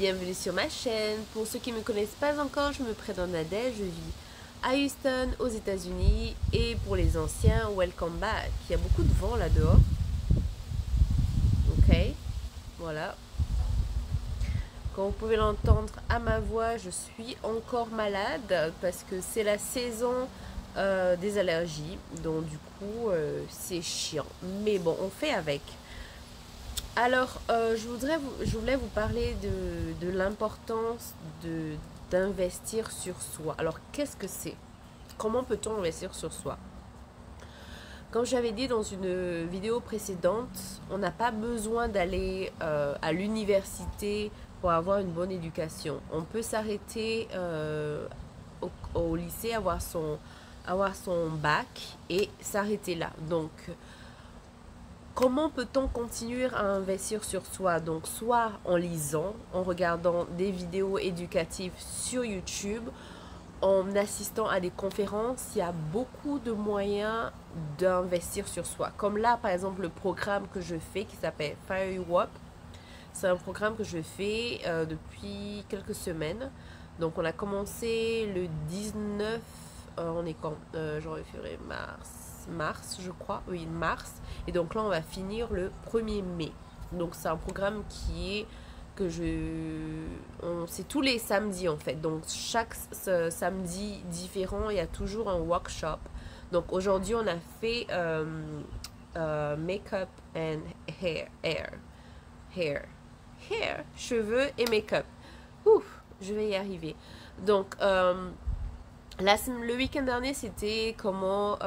bienvenue sur ma chaîne. Pour ceux qui ne me connaissent pas encore, je me prénomme Nadège, je vis à Houston, aux États-Unis. Et pour les anciens, welcome back. Il y a beaucoup de vent là dehors. Ok, voilà. Comme vous pouvez l'entendre à ma voix, je suis encore malade parce que c'est la saison des allergies. Donc du coup, c'est chiant. Mais bon, on fait avec. Alors, je voulais vous parler de l'importance d'investir sur soi. Alors, qu'est-ce que c'est? Comment peut-on investir sur soi? Comme j'avais dit dans une vidéo précédente, on n'a pas besoin d'aller à l'université pour avoir une bonne éducation. On peut s'arrêter au lycée, avoir son bac et s'arrêter là. Donc, comment peut-on continuer à investir sur soi? Donc, soit en lisant, en regardant des vidéos éducatives sur YouTube, en assistant à des conférences. Il y a beaucoup de moyens d'investir sur soi. Comme là, par exemple, le programme que je fais qui s'appelle Fire You Up. C'est un programme que je fais depuis quelques semaines. Donc, on a commencé le 19, on est quand janvier, février, mars, je crois. Oui, mars. Et donc là, on va finir le 1er mai. Donc, c'est un programme qui est c'est tous les samedis en fait. Donc, chaque samedi différent, il y a toujours un workshop. Donc, aujourd'hui, on a fait make-up and hair, cheveux et make-up. Ouf, je vais y arriver. Donc, le week-end dernier, c'était comment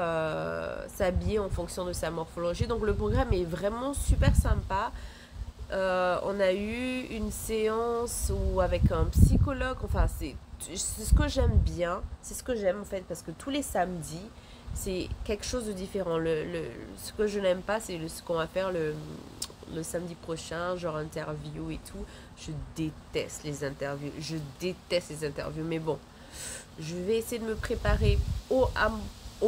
s'habiller en fonction de sa morphologie. Donc, le programme est vraiment super sympa. On a eu une séance avec un psychologue. Enfin, c'est ce que j'aime bien. C'est ce que j'aime en fait, parce que tous les samedis, c'est quelque chose de différent. Ce que je n'aime pas, c'est ce qu'on va faire le samedi prochain, genre interview et tout. Je déteste les interviews. Mais bon, je vais essayer de me préparer au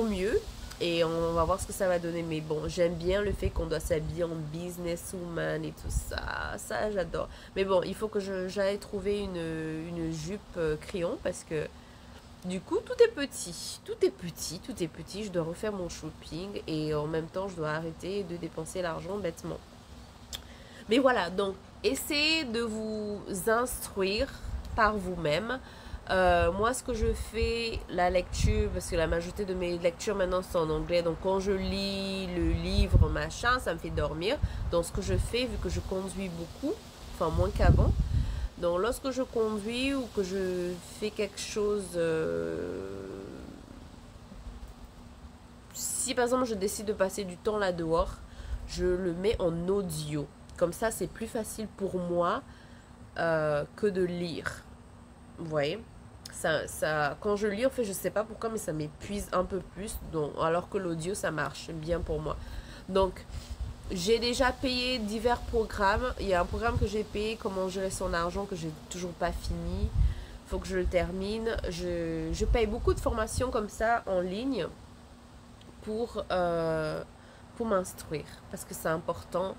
mieux. Et on va voir ce que ça va donner. Mais bon, j'aime bien le fait qu'on doit s'habiller en businesswoman et tout ça. Ça, j'adore. Mais bon, il faut que j'aille trouver une jupe crayon parce que du coup, tout est petit. Je dois refaire mon shopping et en même temps, je dois arrêter de dépenser l'argent bêtement. Mais voilà, donc, essayez de vous instruire par vous-même. Moi, ce que je fais, la lecture, parce que la majorité de mes lectures maintenant sont en anglais, donc quand je lis le livre, machin, ça me fait dormir. Donc, ce que je fais, vu que je conduis beaucoup, enfin moins qu'avant, donc lorsque je conduis ou que je fais quelque chose, si par exemple je décide de passer du temps là dehors, je le mets en audio. Comme ça, c'est plus facile pour moi que de lire. Vous voyez? Quand je lis, en fait, je sais pas pourquoi, mais ça m'épuise un peu plus. Donc, alors que l'audio, ça marche bien pour moi. Donc, j'ai déjà payé divers programmes. Il y a un programme que j'ai payé, comment gérer son argent, que j'ai toujours pas fini. Faut que je le termine. Je paye beaucoup de formations comme ça en ligne pour m'instruire. Parce que c'est important.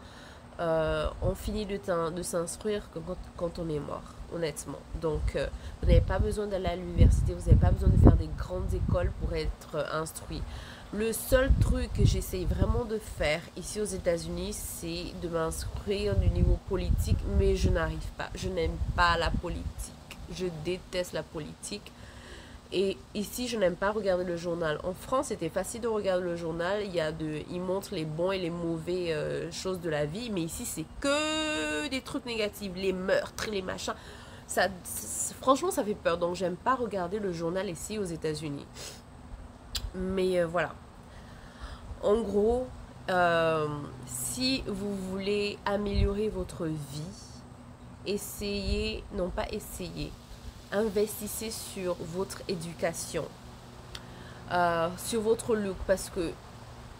On finit de s'instruire quand on est mort, honnêtement. Donc, vous n'avez pas besoin d'aller à l'université, vous n'avez pas besoin de faire des grandes écoles pour être instruit. Le seul truc que j'essaye vraiment de faire ici aux États-Unis, c'est de m'inscrire du niveau politique, mais je n'arrive pas. Je n'aime pas la politique. Je déteste la politique. Et ici, je n'aime pas regarder le journal. En France, c'était facile de regarder le journal. Ils montrent les bons et les mauvais choses de la vie. Mais ici, c'est que des trucs négatifs. Les meurtres, les machins. Franchement, ça fait peur. Donc, j'aime pas regarder le journal ici aux États-Unis. Mais voilà. En gros, si vous voulez améliorer votre vie, investissez sur votre éducation, sur votre look, parce que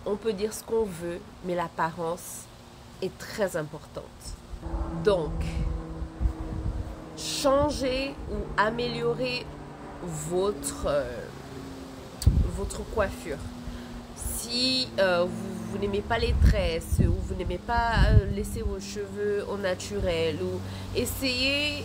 on peut dire ce qu'on veut, mais l'apparence est très importante. Donc, changez ou améliorez votre coiffure. Si vous n'aimez pas les tresses, ou vous n'aimez pas laisser vos cheveux au naturel, ou essayez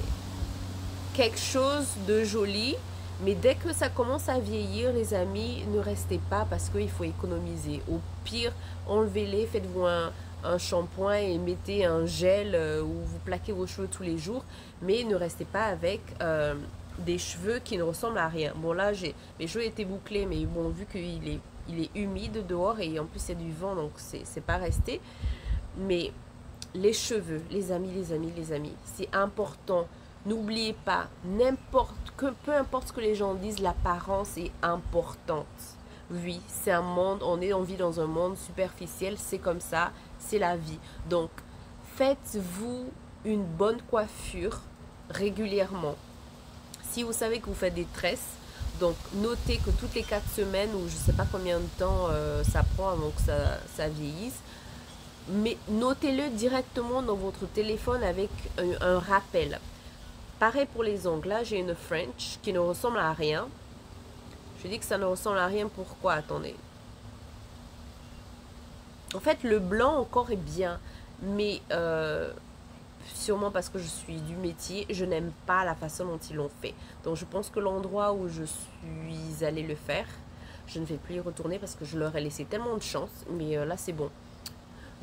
quelque chose de joli. Mais dès que ça commence à vieillir, les amis, ne restez pas parce qu'il faut économiser. Au pire, enlevez-les, faites-vous un shampoing et mettez un gel où vous plaquez vos cheveux tous les jours. Mais ne restez pas avec des cheveux qui ne ressemblent à rien. Bon là, mes cheveux étaient bouclés, mais bon, vu il est humide dehors et en plus il y a du vent, donc c'est pas resté. Mais les cheveux, les amis, c'est important. N'oubliez pas, peu importe ce que les gens disent, l'apparence est importante. Oui, c'est un monde, on vit dans un monde superficiel, c'est comme ça, c'est la vie. Donc, faites-vous une bonne coiffure régulièrement. Si vous savez que vous faites des tresses, donc notez que toutes les 4 semaines, ou je ne sais pas combien de temps ça prend avant que ça vieillisse, mais notez-le directement dans votre téléphone avec un rappel. Pareil pour les ongles. Là, j'ai une French qui ne ressemble à rien. Je dis que ça ne ressemble à rien. Pourquoi? Attendez. En fait, le blanc encore est bien. Mais sûrement parce que je suis du métier, je n'aime pas la façon dont ils l'ont fait. Donc, je pense que l'endroit où je suis allée le faire, je ne vais plus y retourner parce que je leur ai laissé tellement de chance. Mais là, c'est bon.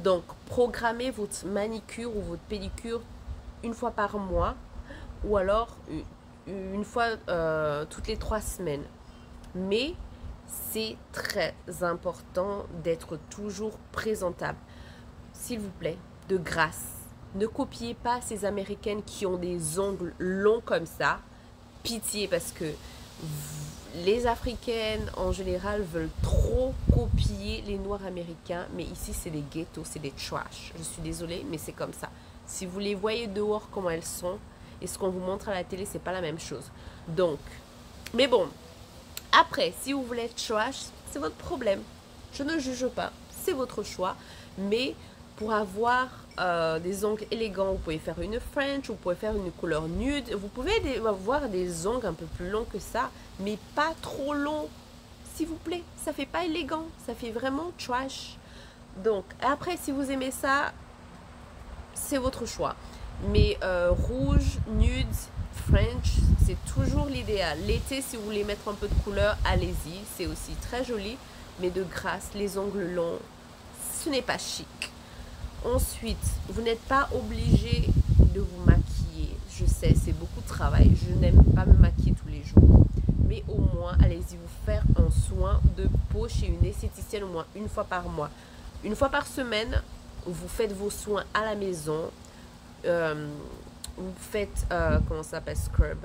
Donc, programmez votre manicure ou votre pédicure une fois par mois. Ou alors une fois toutes les 3 semaines. Mais c'est très important d'être toujours présentable. S'il vous plaît, de grâce, ne copiez pas ces Américaines qui ont des ongles longs comme ça. Pitié, parce que les Africaines en général veulent trop copier les Noirs américains. Mais ici, c'est des ghettos, c'est des trash. Je suis désolée, mais c'est comme ça. Si vous les voyez dehors comment elles sont, et ce qu'on vous montre à la télé, c'est pas la même chose. Donc, mais bon, après, si vous voulez être trash, c'est votre problème. Je ne juge pas, c'est votre choix. Mais pour avoir des ongles élégants, vous pouvez faire une French, vous pouvez faire une couleur nude. Vous pouvez avoir des ongles un peu plus longs que ça, mais pas trop longs. S'il vous plaît, ça fait pas élégant, ça fait vraiment trash. Donc, après, si vous aimez ça, c'est votre choix. Mais rouge, nude, French, c'est toujours l'idéal. L'été, si vous voulez mettre un peu de couleur, allez-y. C'est aussi très joli. Mais de grâce, les ongles longs, ce n'est pas chic. Ensuite, vous n'êtes pas obligé de vous maquiller. Je sais, c'est beaucoup de travail. Je n'aime pas me maquiller tous les jours. Mais au moins, allez-y vous faire un soin de peau chez une esthéticienne au moins une fois par mois. Une fois par semaine, vous faites vos soins à la maison. Vous faites comment ça s'appelle, scrub,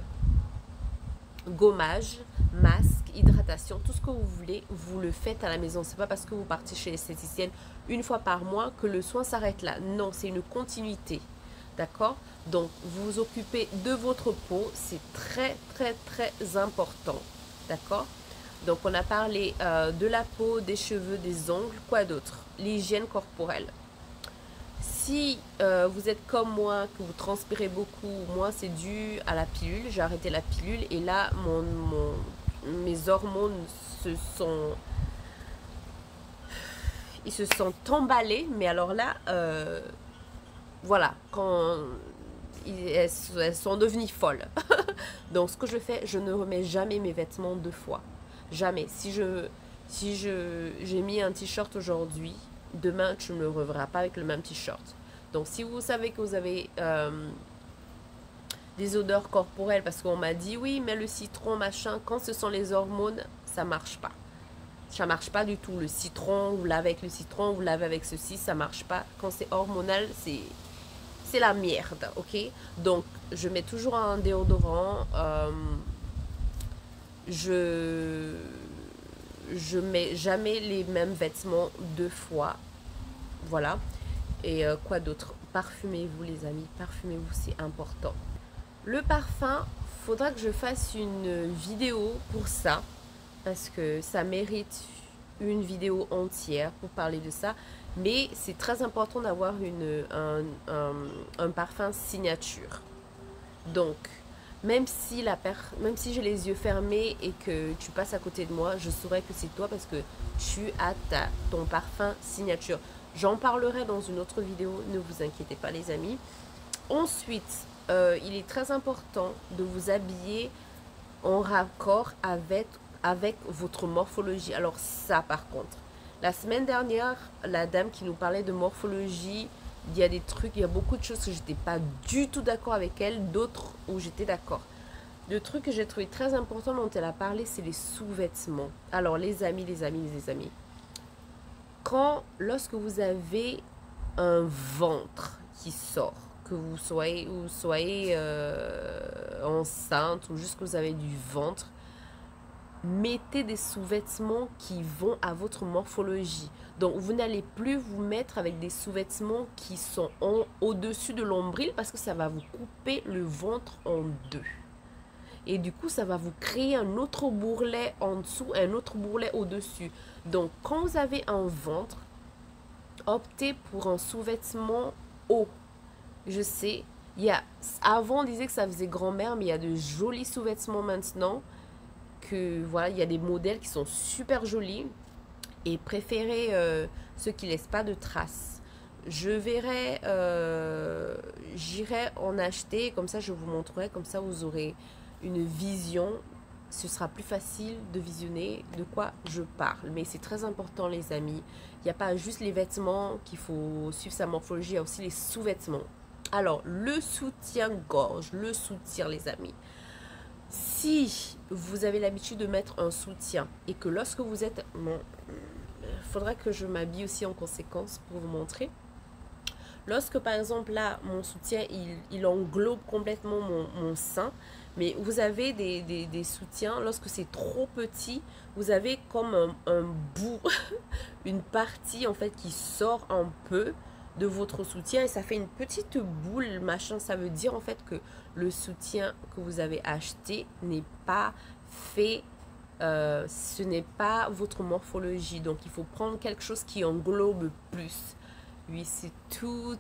gommage, masque, hydratation, tout ce que vous voulez, vous le faites à la maison. C'est pas parce que vous partez chez l'esthéticienne une fois par mois que le soin s'arrête là. Non, c'est une continuité. D'accord? Donc, vous vous occupez de votre peau. C'est très, très, très important. D'accord? Donc, on a parlé de la peau, des cheveux, des ongles. Quoi d'autre? L'hygiène corporelle. Si vous êtes comme moi, que vous transpirez beaucoup, moi c'est dû à la pilule. J'ai arrêté la pilule et là, mes hormones ils se sont emballés. Mais alors là, voilà, elles sont devenues folles. Donc ce que je fais, je ne remets jamais mes vêtements 2 fois. Jamais. Si j'ai mis un t-shirt aujourd'hui, demain, tu ne me reverras pas avec le même t-shirt. Donc, si vous savez que vous avez des odeurs corporelles, parce qu'on m'a dit, oui, mais le citron, machin, quand ce sont les hormones, ça marche pas. Ça marche pas du tout. Le citron, vous lavez avec le citron, vous lavez avec ceci, ça marche pas. Quand c'est hormonal, c'est la merde, ok? Donc, je mets toujours un déodorant. Je mets jamais les mêmes vêtements 2 fois. Voilà. Et quoi d'autre? Parfumez-vous, les amis. Parfumez-vous, c'est important. Le parfum, faudra que je fasse une vidéo pour ça. Parce que ça mérite une vidéo entière pour parler de ça. Mais c'est très important d'avoir un parfum signature. Donc, même si j'ai les yeux fermés et que tu passes à côté de moi, je saurais que c'est toi parce que tu as ton parfum signature. J'en parlerai dans une autre vidéo, ne vous inquiétez pas les amis. Ensuite, il est très important de vous habiller en raccord avec votre morphologie. Alors ça, par contre, la semaine dernière, la dame qui nous parlait de morphologie, il y a des trucs, il y a beaucoup de choses que j'étais pas du tout d'accord avec elle, d'autres où j'étais d'accord. Le truc que j'ai trouvé très important dont elle a parlé, c'est les sous-vêtements. Alors les amis, lorsque vous avez un ventre qui sort, que vous soyez enceinte ou juste que vous avez du ventre, mettez des sous-vêtements qui vont à votre morphologie. Donc vous n'allez plus vous mettre avec des sous-vêtements qui sont au-dessus de l'ombril parce que ça va vous couper le ventre en deux. Et du coup, ça va vous créer un autre bourrelet en dessous, un autre bourrelet au-dessus. Donc quand vous avez un ventre, optez pour un sous-vêtement haut. Je sais, avant on disait que ça faisait grand-mère, mais il y a de jolis sous-vêtements maintenant. Que voilà, il y a des modèles qui sont super jolis. Et préférez ceux qui laissent pas de traces. J'irai en acheter, comme ça je vous montrerai, comme ça vous aurez une vision. Ce sera plus facile de visionner de quoi je parle. Mais c'est très important les amis. Il n'y a pas juste les vêtements qu'il faut suivre sa morphologie, il y a aussi les sous-vêtements. Alors, le soutien-gorge, le soutien les amis. Si vous avez l'habitude de mettre un soutien et que lorsque vous êtes... Bon, il faudra que je m'habille aussi en conséquence pour vous montrer. Lorsque par exemple là, mon soutien, il englobe complètement mon sein, mais vous avez des soutiens, lorsque c'est trop petit, vous avez comme un bout, une partie en fait qui sort un peu de votre soutien et ça fait une petite boule, machin. Ça veut dire en fait que le soutien que vous avez acheté n'est pas fait, ce n'est pas votre morphologie. Donc il faut prendre quelque chose qui englobe plus. Oui, c'est tout,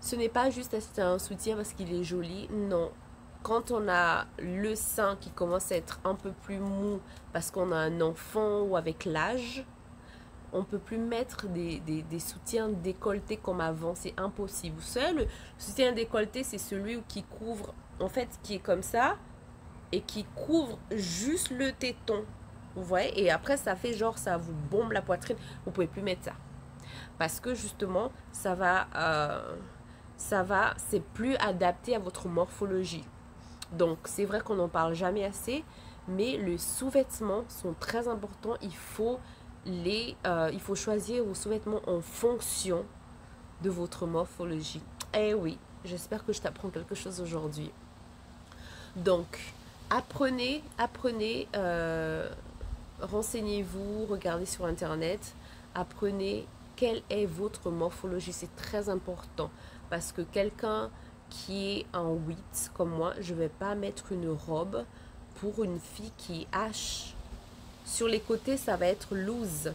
ce n'est pas juste acheter un soutien parce qu'il est joli, non. Quand on a le sein qui commence à être un peu plus mou parce qu'on a un enfant ou avec l'âge, on ne peut plus mettre des soutiens décolletés comme avant, c'est impossible. Vous savez, le soutien décolleté, c'est celui qui couvre, en fait, qui est comme ça et qui couvre juste le téton. Vous voyez, et après ça fait genre ça vous bombe la poitrine, vous pouvez plus mettre ça parce que justement c'est plus adapté à votre morphologie. Donc c'est vrai qu'on n'en parle jamais assez, mais les sous-vêtements sont très importants. Il faut choisir vos sous-vêtements en fonction de votre morphologie. Eh oui, j'espère que je t'apprends quelque chose aujourd'hui. Donc apprenez, renseignez-vous, regardez sur internet, apprenez quelle est votre morphologie, c'est très important parce que quelqu'un qui est en 8 comme moi, je ne vais pas mettre une robe pour une fille qui est H. Sur les côtés, ça va être loose,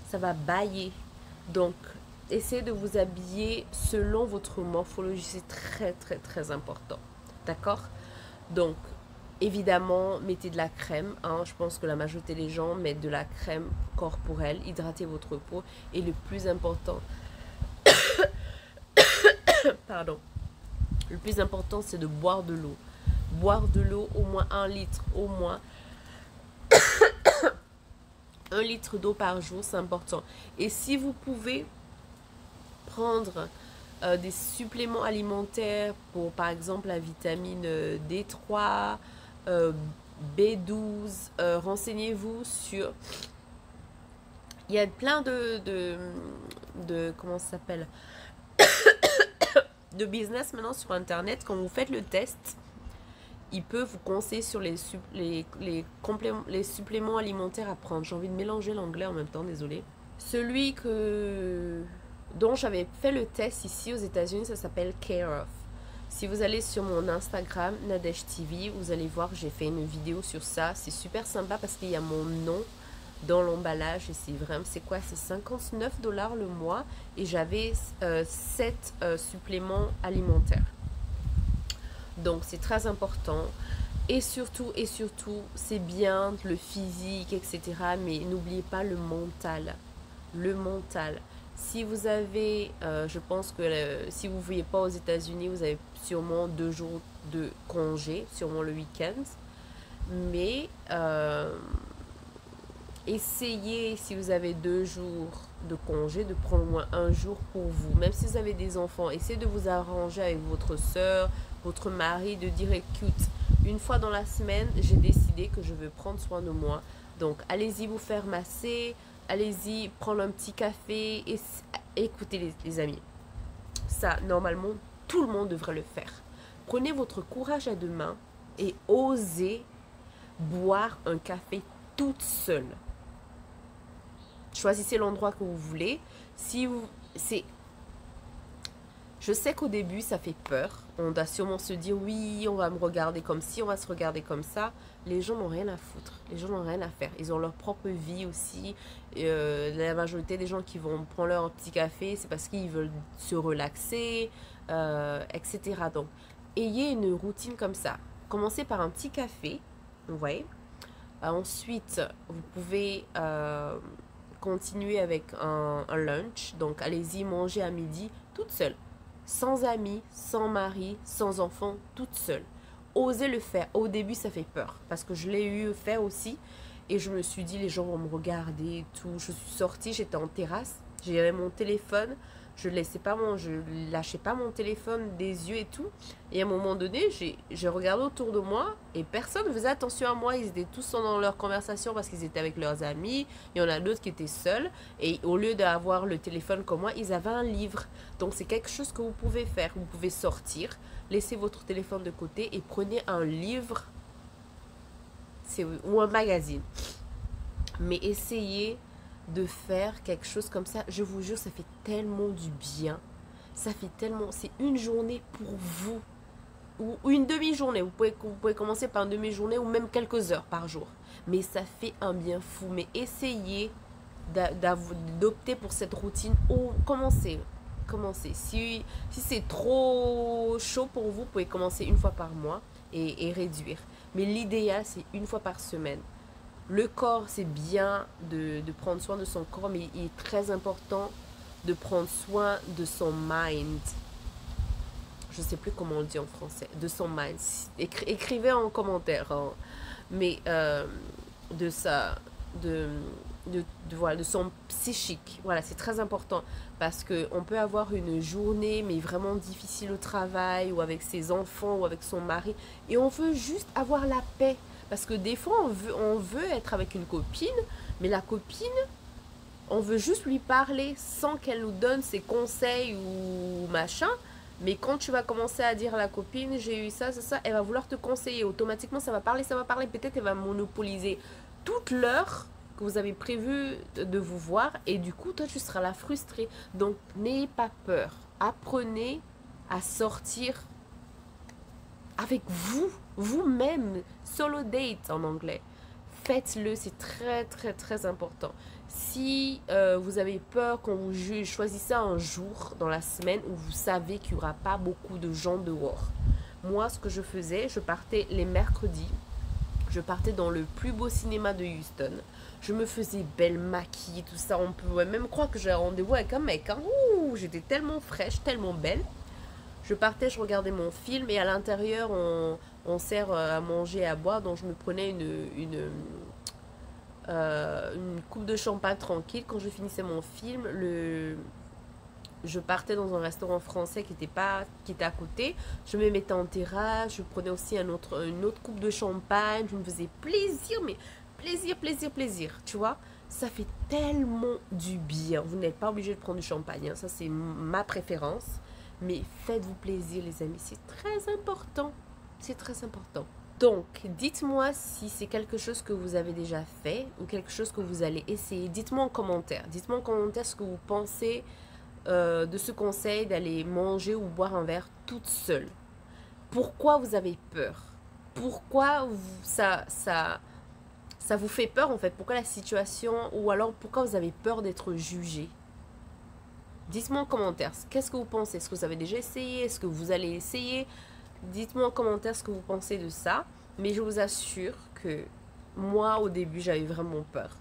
ça va bailler. Donc, essayez de vous habiller selon votre morphologie, c'est très important. D'accord? Donc, évidemment, mettez de la crème. Je pense que la majorité des gens mettent de la crème corporelle. Hydratez votre peau. Et le plus important, pardon, le plus important, c'est de boire de l'eau. Boire de l'eau, au moins 1 litre, au moins 1 litre d'eau par jour, c'est important. Et si vous pouvez prendre des suppléments alimentaires pour, par exemple, la vitamine D3, B12, renseignez-vous sur... Il y a plein de comment ça s'appelle de business maintenant sur internet. Quand vous faites le test, il peut vous conseiller sur les suppléments alimentaires à prendre. J'ai envie de mélanger l'anglais en même temps, désolé. Celui dont j'avais fait le test ici aux États-Unis, ça s'appelle Care of. Si vous allez sur mon Instagram, Nadège TV, vous allez voir, j'ai fait une vidéo sur ça. C'est super sympa parce qu'il y a mon nom dans l'emballage et c'est quoi? C'est 59 $ le mois et j'avais 7 suppléments alimentaires. Donc c'est très important. Et surtout, c'est bien le physique, etc. Mais n'oubliez pas le mental. Le mental. Si vous avez, je pense que si vous ne vivez pas aux États-Unis, vous avez sûrement 2 jours de congé, sûrement le week-end. Mais essayez, si vous avez 2 jours de congé, de prendre au moins un jour pour vous. Même si vous avez des enfants, essayez de vous arranger avec votre soeur, votre mari, de dire écoute, une fois dans la semaine, j'ai décidé que je veux prendre soin de moi. Donc allez-y vous faire masser, allez-y prendre un petit café et écoutez les amis. Ça, normalement, tout le monde devrait le faire. Prenez votre courage à deux mains et osez boire un café toute seule. Choisissez l'endroit que vous voulez. Si vous, c'est, je sais qu'au début, ça fait peur. On doit sûrement se dire, oui, on va me regarder comme ci, on va se regarder comme ça. Les gens n'ont rien à foutre. Les gens n'ont rien à faire. Ils ont leur propre vie aussi. La majorité des gens qui vont prendre leur petit café, c'est parce qu'ils veulent se relaxer, etc. Donc, ayez une routine comme ça. Commencez par un petit café, vous voyez. Ensuite, vous pouvez continuer avec un lunch. Donc, allez-y manger à midi toute seule. Sans amis, sans mari, sans enfant, toute seule. Osez le faire. Au début, ça fait peur. Parce que je l'ai eu faire aussi. Et je me suis dit, les gens vont me regarder et tout. Je suis sortie, j'étais en terrasse. J'avais mon téléphone. Je lâchais pas mon téléphone des yeux et tout. Et à un moment donné, j'ai regardé autour de moi et personne ne faisait attention à moi. Ils étaient tous dans leur conversation parce qu'ils étaient avec leurs amis. Il y en a d'autres qui étaient seuls. Et au lieu d'avoir le téléphone comme moi, ils avaient un livre. Donc c'est quelque chose que vous pouvez faire. Vous pouvez sortir, laissez votre téléphone de côté et prenez un livre ou un magazine. Mais essayez de faire quelque chose comme ça, je vous jure, ça fait tellement du bien. Ça fait tellement... C'est une journée pour vous. Ou une demi-journée. Vous pouvez commencer par une demi-journée ou même quelques heures par jour. Mais ça fait un bien fou. Mais essayez d'opter pour cette routine. Commencez. Si c'est trop chaud pour vous, vous pouvez commencer une fois par mois et réduire. Mais l'idéal, c'est une fois par semaine. Le corps, c'est bien de prendre soin de son corps, mais il est très important de prendre soin de son mind. Je ne sais plus comment on le dit en français. De son mind. Écrivez en commentaire. Hein. Mais de son psychique. Voilà, c'est très important. Parce qu'on peut avoir une journée, mais vraiment difficile au travail, ou avec ses enfants, ou avec son mari. Et on veut juste avoir la paix. Parce que des fois, on veut être avec une copine, mais la copine, on veut juste lui parler sans qu'elle nous donne ses conseils ou machin. Mais quand tu vas commencer à dire à la copine, j'ai eu ça, elle va vouloir te conseiller. Automatiquement, ça va parler. Peut-être elle va monopoliser toute l'heure que vous avez prévu de vous voir. Et du coup, toi, tu seras là frustré. Donc, n'ayez pas peur. Apprenez à sortir avec vous-même, solo date en anglais. Faites-le, c'est très très très important. Si vous avez peur qu'on vous juge, choisissez un jour dans la semaine où vous savez qu'il n'y aura pas beaucoup de gens dehors. Moi, ce que je faisais, je partais les mercredis, je partais dans le plus beau cinéma de Houston. Je me faisais belle maquille, tout ça. On peut même croire que j'ai un rendez-vous avec un mec. Hein. Ouh, j'étais tellement fraîche, tellement belle. Je partais, je regardais mon film et à l'intérieur, on sert à manger et à boire. Donc, je me prenais une coupe de champagne tranquille. Quand je finissais mon film, je partais dans un restaurant français qui était à côté. Je me mettais en terrasse, je prenais aussi une autre coupe de champagne. Je me faisais plaisir, mais plaisir, tu vois. Ça fait tellement du bien. Vous n'êtes pas obligé de prendre du champagne, hein. Ça, c'est ma préférence. Mais faites-vous plaisir, les amis. C'est très important. C'est très important. Donc, dites-moi si c'est quelque chose que vous avez déjà fait ou quelque chose que vous allez essayer. Dites-moi en commentaire. Dites-moi en commentaire ce que vous pensez de ce conseil d'aller manger ou boire un verre toute seule. Pourquoi vous avez peur? Pourquoi ça vous fait peur en fait? Pourquoi la situation? Ou alors pourquoi vous avez peur d'être jugé? Dites-moi en commentaire, qu'est-ce que vous pensez? Est-ce que vous avez déjà essayé? Est-ce que vous allez essayer? Dites-moi en commentaire ce que vous pensez de ça. Mais je vous assure que moi, au début, j'avais vraiment peur.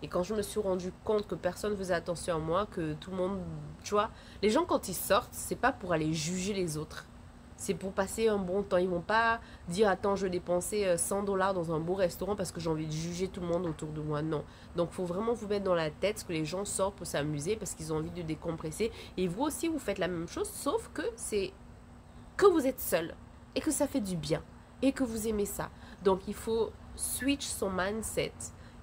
Et quand je me suis rendu compte que personne faisait attention à moi, que tout le monde, tu vois, les gens quand ils sortent, c'est pas pour aller juger les autres. C'est pour passer un bon temps. Ils vont pas dire, attends, je vais dépenser 100 $ dans un beau restaurant parce que j'ai envie de juger tout le monde autour de moi. Non. Donc, il faut vraiment vous mettre dans la tête que les gens sortent pour s'amuser parce qu'ils ont envie de décompresser. Et vous aussi, vous faites la même chose, sauf que c'est que vous êtes seul et que ça fait du bien et que vous aimez ça. Donc, il faut switch son mindset.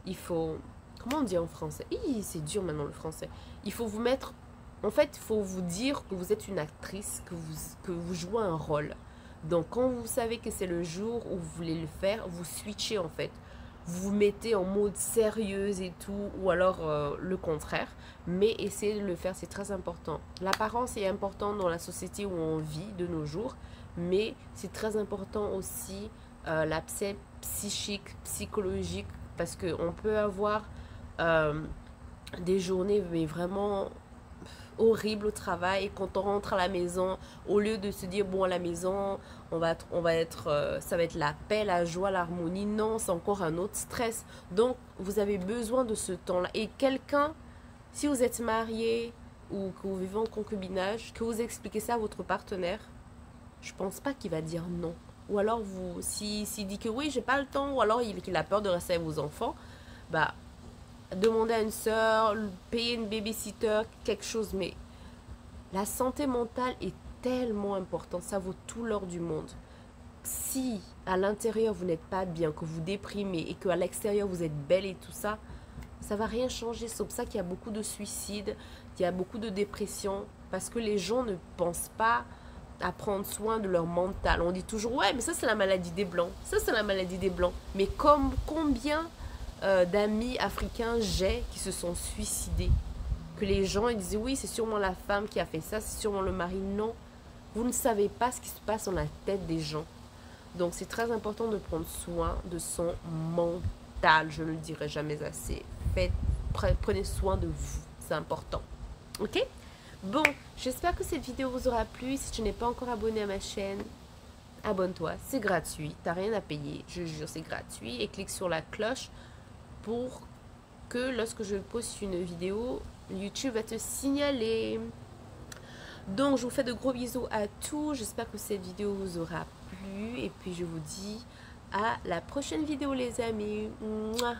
Il faut... Comment on dit en français? C'est dur maintenant le français. Il faut vous mettre... En fait, il faut vous dire que vous êtes une actrice, que vous jouez un rôle. Donc, quand vous savez que c'est le jour où vous voulez le faire, vous switchez en fait. Vous vous mettez en mode sérieuse et tout, ou alors le contraire. Mais essayez de le faire, c'est très important. L'apparence est importante dans la société où on vit de nos jours, mais c'est très important aussi l'aspect psychique, psychologique, parce qu'on peut avoir des journées mais vraiment horrible au travail et quand on rentre à la maison, au lieu de se dire bon à la maison ça va être la paix, la joie, l'harmonie, non, c'est encore un autre stress. Donc vous avez besoin de ce temps là. Et quelqu'un, si vous êtes marié ou que vous vivez en concubinage, que vous expliquez ça à votre partenaire, je pense pas qu'il va dire non. Ou alors s'il dit que oui j'ai pas le temps, ou alors qu'il a peur de rester avec vos enfants, bah demander à une soeur, payer une babysitter, quelque chose. Mais la santé mentale est tellement importante, ça vaut tout l'or du monde. Si à l'intérieur vous n'êtes pas bien, que vous déprimez et qu'à l'extérieur vous êtes belle et tout ça, ça va rien changer. C'est pour ça qu'il y a beaucoup de suicides, il y a beaucoup de dépression, parce que les gens ne pensent pas à prendre soin de leur mental. On dit toujours ouais mais ça c'est la maladie des blancs, ça c'est la maladie des blancs. Mais combien d'amis africains j'ai qui se sont suicidés, que les gens ils disaient oui c'est sûrement la femme qui a fait ça, c'est sûrement le mari. Non, vous ne savez pas ce qui se passe dans la tête des gens. Donc c'est très important de prendre soin de son mental, je ne le dirai jamais assez. Prenez soin de vous, c'est important. Ok, bon, j'espère que cette vidéo vous aura plu. Si tu n'es pas encore abonné à ma chaîne, abonne-toi, c'est gratuit, t'as rien à payer, je jure c'est gratuit. Et clique sur la cloche pour que lorsque je poste une vidéo, YouTube va te signaler. Donc je vous fais de gros bisous à tous, j'espère que cette vidéo vous aura plu et puis je vous dis à la prochaine vidéo les amis. Mouah.